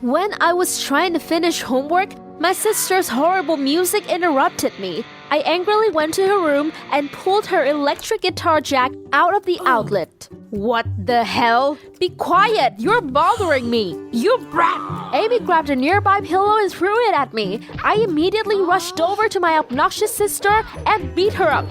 When I was trying to finish homework, my sister's horrible music interrupted me. I angrily went to her room and pulled her electric guitar jack out of the outlet. What the hell? Be quiet! You're bothering me! You brat! Amy grabbed a nearby pillow and threw it at me. I immediately rushed over to my obnoxious sister and beat her up.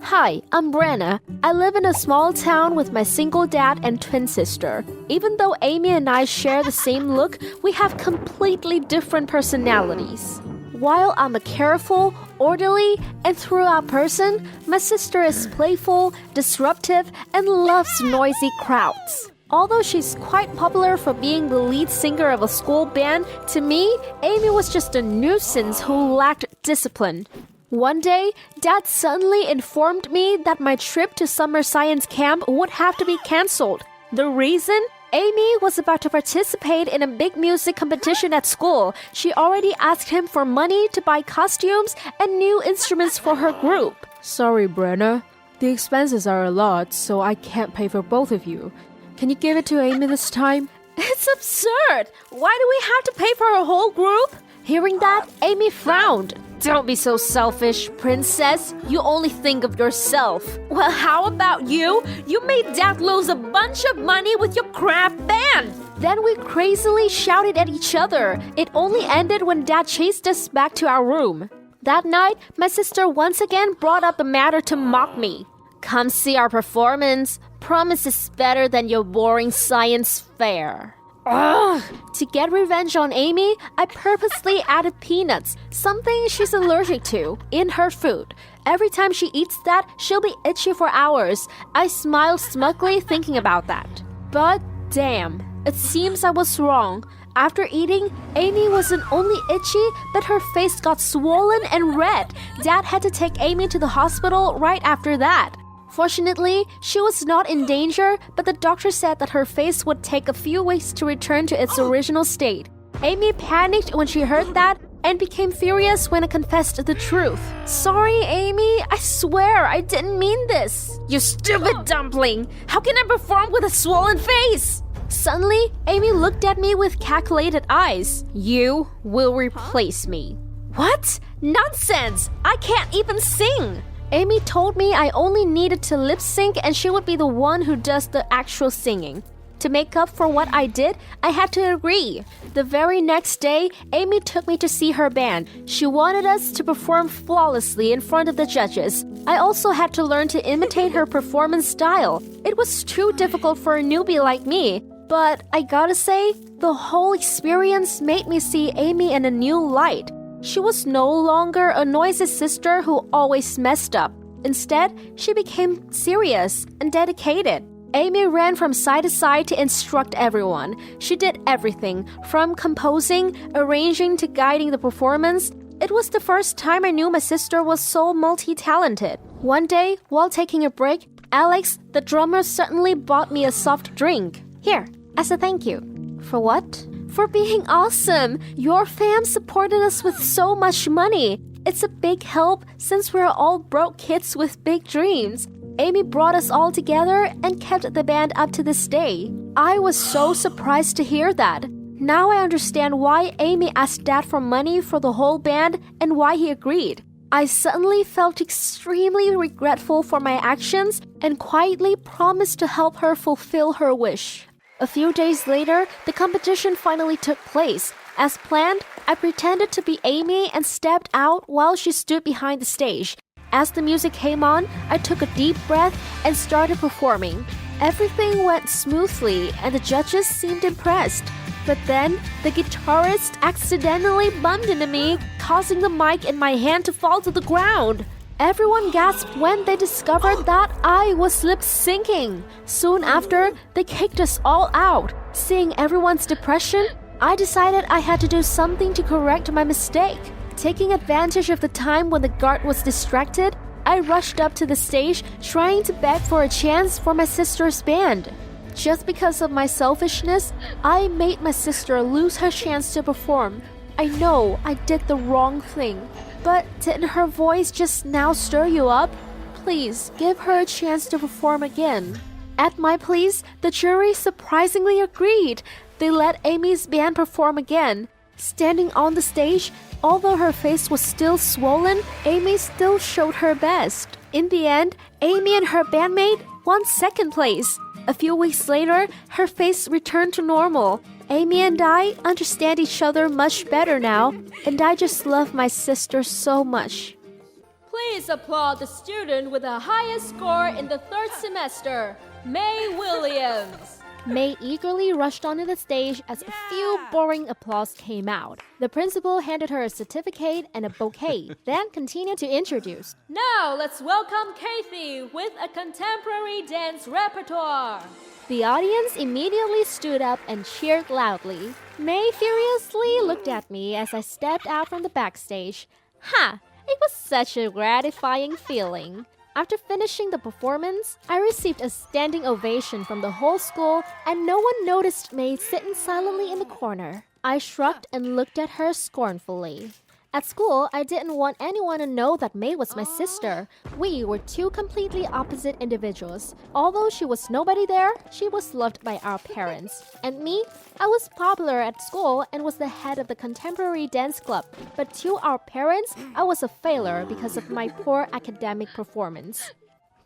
Hi, I'm Brenna. I live in a small town with my single dad and twin sister. Even though Amy and I share the same look, we have completely different personalities. While I'm a careful, orderly, and throughout person, my sister is playful, disruptive, and loves noisy crowds. Although she's quite popular for being the lead singer of a school band, to me, Amy was just a nuisance who lacked discipline. One day, Dad suddenly informed me that my trip to summer science camp would have to be cancelled. The reason? Amy was about to participate in a big music competition at school. She already asked him for money to buy costumes and new instruments for her group. Sorry, Brenna. The expenses are a lot, so I can't pay for both of you. Can you give it to Amy this time? It's absurd! Why do we have to pay for a whole group? Hearing that, Amy frowned. Don't be so selfish, princess. You only think of yourself. Well, how about you? You made Dad lose a bunch of money with your crap band. Then we crazily shouted at each other. It only ended when Dad chased us back to our room. That night, my sister once again brought up the matter to mock me. Come see our performance. Promise it's better than your boring science fair. Ugh! To get revenge on Amy, I purposely added peanuts, something she's allergic to, in her food. Every time she eats that, she'll be itchy for hours. I smile smugly thinking about that. But damn, it seems I was wrong. After eating, Amy wasn't only itchy, but her face got swollen and red. Dad had to take Amy to the hospital right after that. Fortunately, she was not in danger, but the doctor said that her face would take a few weeks to return to its original state. Amy panicked when she heard that and became furious when I confessed the truth. Sorry, Amy. I swear I didn't mean this. You stupid dumpling. How can I perform with a swollen face? Suddenly, Amy looked at me with calculated eyes. You will replace me. What? Nonsense! I can't even sing! Amy told me I only needed to lip sync and she would be the one who does the actual singing. To make up for what I did, I had to agree. The very next day, Amy took me to see her band. She wanted us to perform flawlessly in front of the judges. I also had to learn to imitate her performance style. It was too difficult for a newbie like me. But I gotta say, the whole experience made me see Amy in a new light. She was no longer a noisy sister who always messed up. Instead, she became serious and dedicated. Amy ran from side to side to instruct everyone. She did everything, from composing, arranging to guiding the performance. It was the first time I knew my sister was so multi-talented. One day, while taking a break, Alex, the drummer, suddenly bought me a soft drink. Here, as a thank you. For what? For being awesome. Your fam supported us with so much money. It's a big help since we're all broke kids with big dreams. Amy brought us all together and kept the band up to this day. I was so surprised to hear that. Now I understand why Amy asked Dad for money for the whole band and why he agreed. I suddenly felt extremely regretful for my actions and quietly promised to help her fulfill her wish. A few days later, the competition finally took place. As planned, I pretended to be Amy and stepped out while she stood behind the stage. As the music came on, I took a deep breath and started performing. Everything went smoothly and the judges seemed impressed. But then, the guitarist accidentally bumped into me, causing the mic in my hand to fall to the ground. Everyone gasped when they discovered that I was lip-syncing. Soon after, they kicked us all out. Seeing everyone's depression, I decided I had to do something to correct my mistake. Taking advantage of the time when the guard was distracted, I rushed up to the stage, trying to beg for a chance for my sister's band. Just because of my selfishness, I made my sister lose her chance to perform. I know I did the wrong thing. But didn't her voice just now stir you up? Please give her a chance to perform again. At my pleas, the jury surprisingly agreed. They let Amy's band perform again. Standing on the stage, although her face was still swollen, Amy still showed her best. In the end, Amy and her bandmate won second place. A few weeks later, her face returned to normal. Amy and I understand each other much better now, and I just love my sister so much. Please applaud the student with the highest score in the third semester, May Williams. May eagerly rushed onto the stage as a few boring applause came out. The principal handed her a certificate and a bouquet, then continued to introduce. Now let's welcome Kathy with a contemporary dance repertoire. The audience immediately stood up and cheered loudly. May furiously looked at me as I stepped out from the backstage. It was such a gratifying feeling. After finishing the performance, I received a standing ovation from the whole school, and no one noticed May sitting silently in the corner. I shrugged and looked at her scornfully. At school, I didn't want anyone to know that May was my sister. We were two completely opposite individuals. Although she was nobody there, she was loved by our parents. And me, I was popular at school and was the head of the contemporary dance club. But to our parents, I was a failure because of my poor academic performance.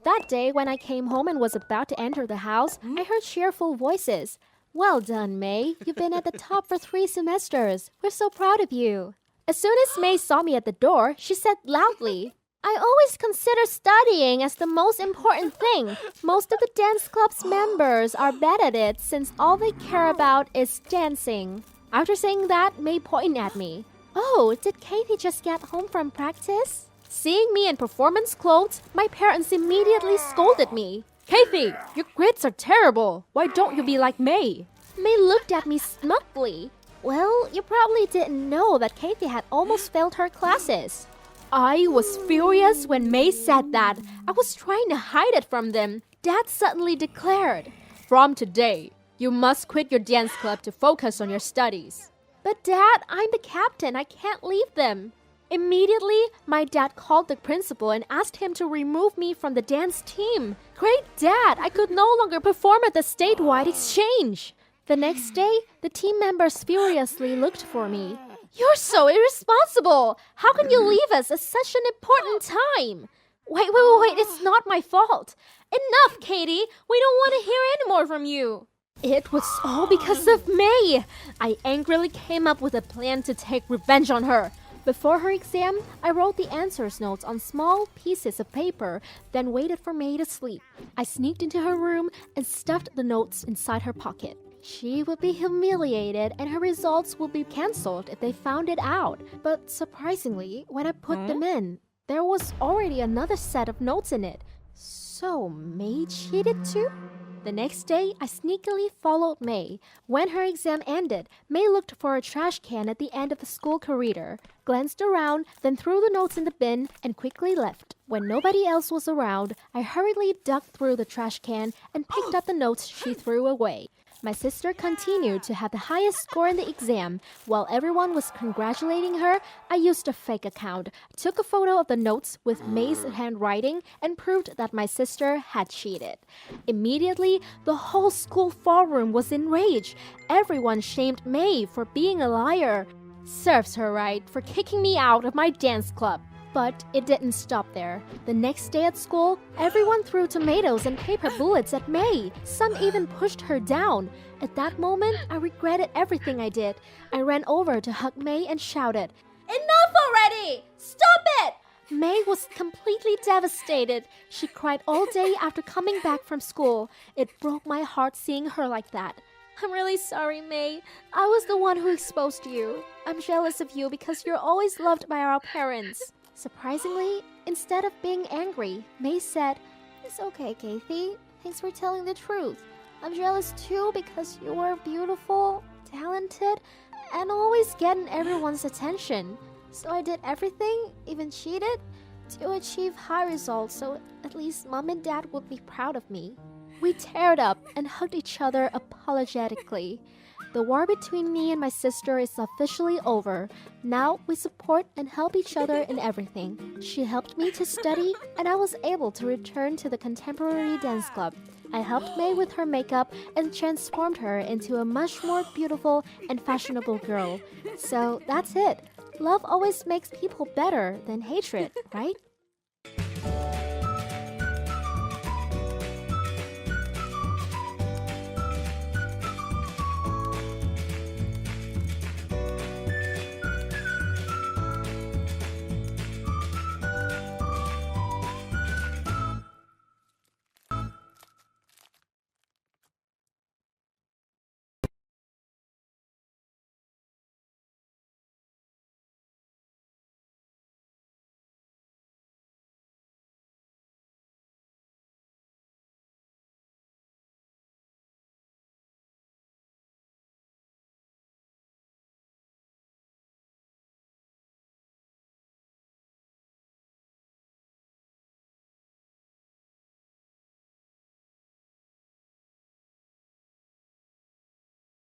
That day, when I came home and was about to enter the house, I heard cheerful voices. Well done, May. You've been at the top for 3 semesters. We're so proud of you. As soon as May saw me at the door, she said loudly, I always consider studying as the most important thing. Most of the dance club's members are bad at it since all they care about is dancing. After saying that, May pointed at me. Oh, did Kathy just get home from practice? Seeing me in performance clothes, my parents immediately scolded me. Kathy, your grades are terrible. Why don't you be like May? May looked at me smugly. Well, you probably didn't know that Kathy had almost failed her classes. I was furious when May said that. I was trying to hide it from them. Dad suddenly declared, From today, you must quit your dance club to focus on your studies. But Dad, I'm the captain. I can't leave them. Immediately, my dad called the principal and asked him to remove me from the dance team. Great Dad, I could no longer perform at the statewide exchange. The next day, the team members furiously looked for me. You're so irresponsible! How can you leave us at such an important time? Wait, it's not my fault. Enough, Katie! We don't want to hear any more from you. It was all because of May. I angrily came up with a plan to take revenge on her. Before her exam, I wrote the answers notes on small pieces of paper, then waited for May to sleep. I sneaked into her room and stuffed the notes inside her pocket. She would be humiliated and her results would be cancelled if they found it out. But surprisingly, when I put them in, there was already another set of notes in it. So May cheated too? The next day, I sneakily followed May. When her exam ended, May looked for a trash can at the end of the school corridor, glanced around, then threw the notes in the bin and quickly left. When nobody else was around, I hurriedly dug through the trash can and picked up the notes she threw away. My sister continued to have the highest score in the exam. While everyone was congratulating her, I used a fake account, took a photo of the notes with May's handwriting, and proved that my sister had cheated. Immediately, the whole school ballroom was enraged. Everyone shamed May for being a liar. Serves her right for kicking me out of my dance club. But it didn't stop there. The next day at school, everyone threw tomatoes and paper bullets at May. Some even pushed her down. At that moment, I regretted everything I did. I ran over to hug May and shouted, Enough already! Stop it! May was completely devastated. She cried all day after coming back from school. It broke my heart seeing her like that. I'm really sorry, May. I was the one who exposed you. I'm jealous of you because you're always loved by our parents. Surprisingly, instead of being angry, May said, It's okay, Kathy. Thanks for telling the truth. I'm jealous too because you were beautiful, talented, and always getting everyone's attention. So I did everything, even cheated, to achieve high results so at least Mom and Dad would be proud of me. We teared up and hugged each other apologetically. The war between me and my sister is officially over. Now we support and help each other in everything. She helped me to study, and I was able to return to the contemporary dance club. I helped May with her makeup and transformed her into a much more beautiful and fashionable girl. So that's it. Love always makes people better than hatred, right?